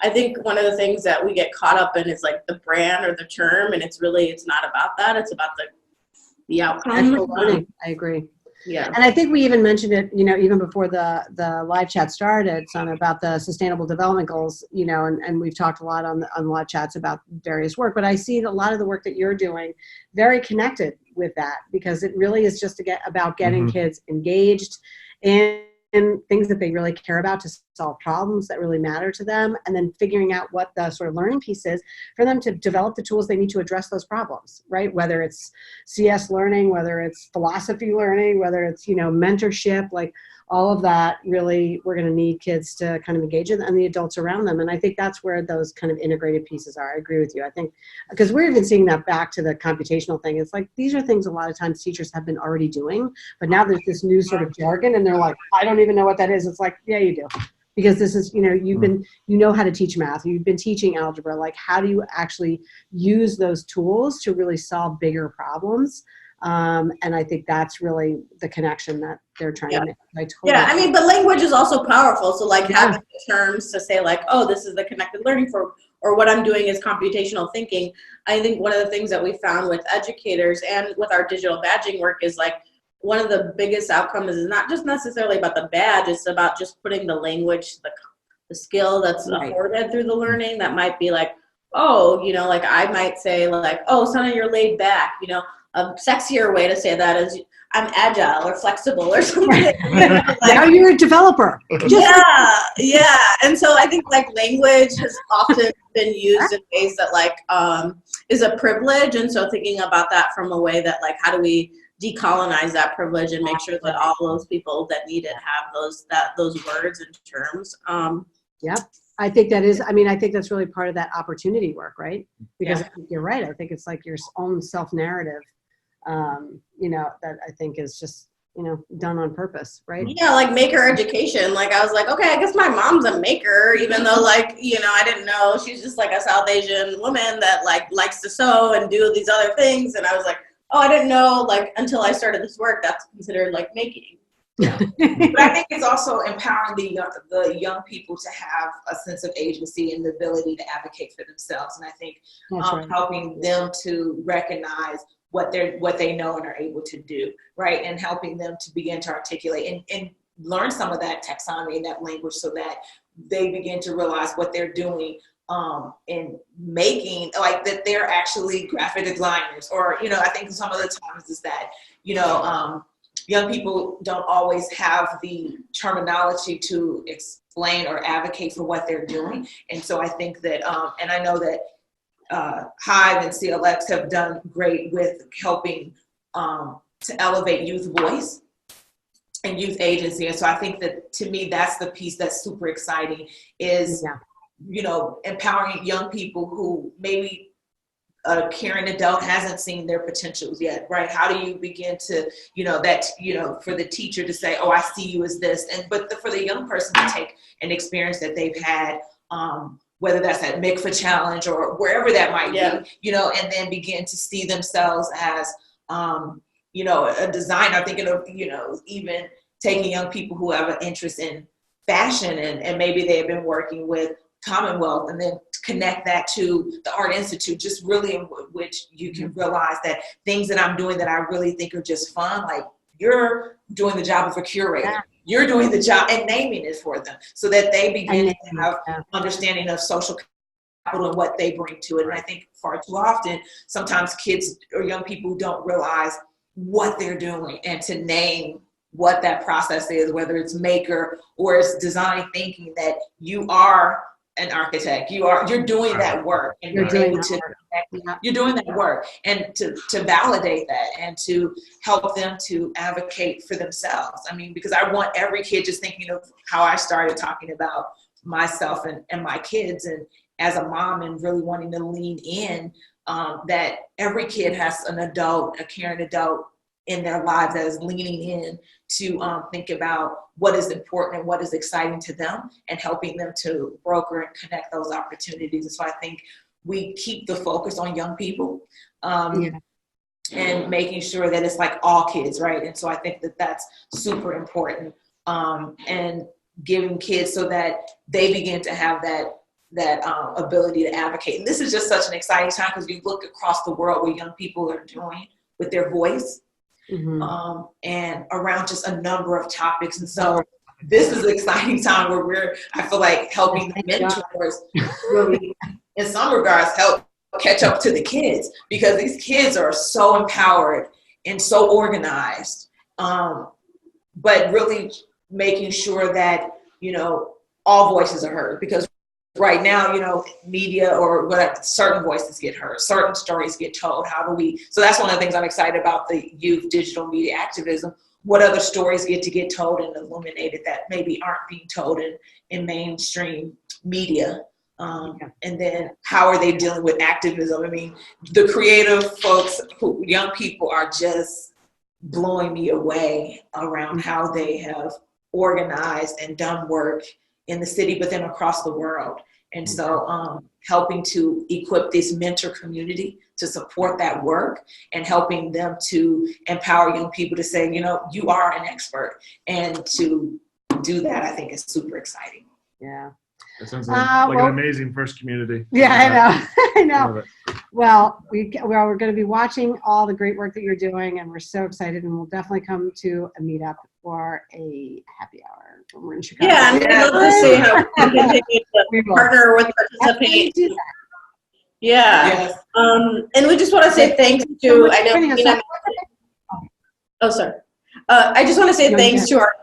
I think one of the things that we get caught up in is like the brand or the term, and it's not about that. It's about the outcome. I agree. Yeah. And I think we even mentioned it, even before the live chat started, Son, about the Sustainable Development Goals, and we've talked a lot on live chats about various work, but I see a lot of the work that you're doing very connected with that, because it really is just about getting kids engaged in things that they really care about to solve problems that really matter to them, and then figuring out what the sort of learning piece is for them to develop the tools they need to address those problems, right? Whether it's CS learning, whether it's philosophy learning, whether it's, mentorship, like all of that, really, we're going to need kids to kind of engage in, and the adults around them. And I think that's where those kind of integrated pieces are. I agree with you. I think, because we're even seeing that back to the computational thing. It's like, these are things a lot of times teachers have been already doing, but now there's this new sort of jargon, and they're like, I don't even know what that is. It's like, yeah, you do. Because this is, you know how to teach math, you've been teaching algebra, like how do you actually use those tools to really solve bigger problems? And I think that's really the connection that they're trying to make. I mean, but language is also powerful. So like having the terms to say like, oh, this is the connected learning or what I'm doing is computational thinking. I think one of the things that we found with educators and with our digital badging work is like, one of the biggest outcomes is not just necessarily about the badge, it's about just putting the language, the skill that's afforded through the learning that might be like, oh, like I might say like, oh, Sana, you're laid back, a sexier way to say that is I'm agile or flexible or something. Now you're a developer. Yeah. And so I think like language has often been used in ways that like is a privilege. And so thinking about that from a way that like, how do we decolonize that privilege and make sure that all those people that need it have those words and terms. I think that is, I think that's really part of that opportunity work, right? Because I think you're right. I think it's like your own self-narrative, that I think is just, done on purpose, right? Yeah, like maker education. Like I was like, okay, I guess my mom's a maker, even though like, I didn't know she's just like a South Asian woman that like likes to sew and do these other things. And I was like, oh, I didn't know, like, until I started this work, that's considered, like, making. Yeah. But I think it's also empowering the young people to have a sense of agency and the ability to advocate for themselves. And I think helping them to recognize what they know and are able to do, right? And helping them to begin to articulate and learn some of that taxonomy and that language so that they begin to realize what they're doing in making, like that they're actually graphic designers, or, I think some of the times is that, young people don't always have the terminology to explain or advocate for what they're doing. And so I think that, and I know that Hive and CLX have done great with helping to elevate youth voice and youth agency. And so I think that, to me, that's the piece that's super exciting is, empowering young people who maybe a caring adult hasn't seen their potentials yet, right? How do you begin to, for the teacher to say, oh, I see you as this, but for the young person to take an experience that they've had, whether that's at MICFA Challenge or wherever that might be, and then begin to see themselves as, a designer, thinking of, even taking young people who have an interest in fashion and maybe they have been working with Commonwealth, and then connect that to the Art Institute, just really in which you can realize that things that I'm doing that I really think are just fun, like you're doing the job of a curator, you're doing the job and naming it for them so that they begin to have understanding of social capital and what they bring to it. And I think far too often, sometimes kids or young people don't realize what they're doing and to name what that process is, whether it's maker or it's design thinking, that you are an architect, you're doing that work, and you're doing that work, and to validate that and to help them to advocate for themselves. I mean, because I want every kid, just thinking of how I started talking about myself and my kids, and as a mom, and really wanting to lean in, that every kid has an adult, a caring adult in their lives that is leaning in to think about what is important and what is exciting to them, and helping them to broker and connect those opportunities. And so I think we keep the focus on young people. and making sure that it's like all kids, right? And so I think that that's super important, and giving kids so that they begin to have that ability to advocate. And this is just such an exciting time because you look across the world what young people are doing with their voice, and around just a number of topics. And so this is an exciting time where I feel like helping the mentors really, in some regards, help catch up to the kids, because these kids are so empowered and so organized, but really making sure that, all voices are heard, because right now, media or whatever, certain voices get heard, certain stories get told. So that's one of the things I'm excited about the youth digital media activism. What other stories get told and illuminated that maybe aren't being told in mainstream media? And then how are they dealing with activism? I mean, the creative folks, young people are just blowing me away around how they have organized and done work in the city, but then across the world. And so helping to equip this mentor community to support that work and helping them to empower young people to say, you are an expert. And to do that, I think is super exciting. Yeah. That sounds like an amazing first community. Yeah, I know. Well, we're going to be watching all the great work that you're doing, and we're so excited, and we'll definitely come to a meetup or a happy hour when we're in Chicago. Yeah, and I'd love to see how we can continue to partner with Participate. Yeah. Yes. And we just want to say thanks to, I know, oh, sorry. I just want to say thanks to our,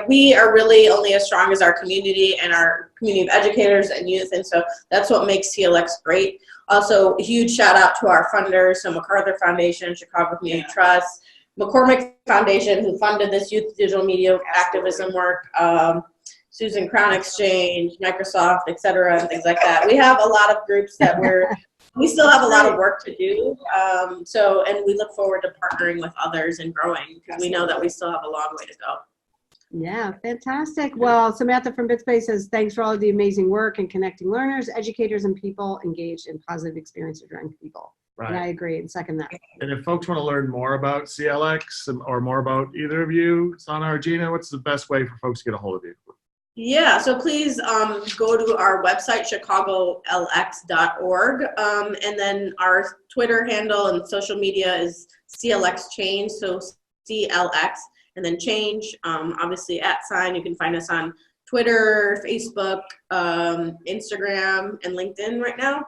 we are really only as strong as our community and our community of educators and youth. And so that's what makes CLX great. Also, a huge shout out to our funders, so MacArthur Foundation, Chicago Community Trust, McCormick Foundation, who funded this youth digital media activism work, Susan Crown Exchange, Microsoft, et cetera, and things like that. We have a lot of groups that we still have a lot of work to do. And we look forward to partnering with others and growing, because we know that we still have a long way to go. Yeah, fantastic. Well, Samantha from BitSpace says, thanks for all of the amazing work and connecting learners, educators, and people engaged in positive experiences for young people. Right. And I agree and second that. And if folks want to learn more about CLX or more about either of you, Sana or Gina, what's the best way for folks to get a hold of you? Yeah, so please go to our website, chicagolx.org, and then our Twitter handle and social media is CLX Change, so CLX, and then change, obviously @. You can find us on Twitter, Facebook, Instagram, and LinkedIn right now.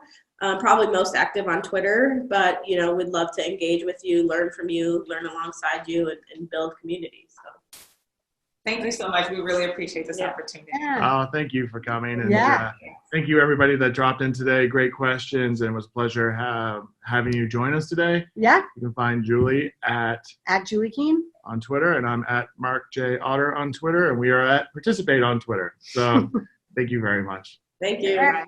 Probably most active on Twitter, but we'd love to engage with you, learn from you, learn alongside you, and build communities. So. Thank you so much. We really appreciate this opportunity. Oh, thank you for coming. And thank you, everybody that dropped in today. Great questions, and it was a pleasure having you join us today. Yeah. You can find Julie at Julie Keene on Twitter, and I'm at Mark J. Otter on Twitter, and we are at Participate on Twitter. So thank you very much. Thank you. Bye.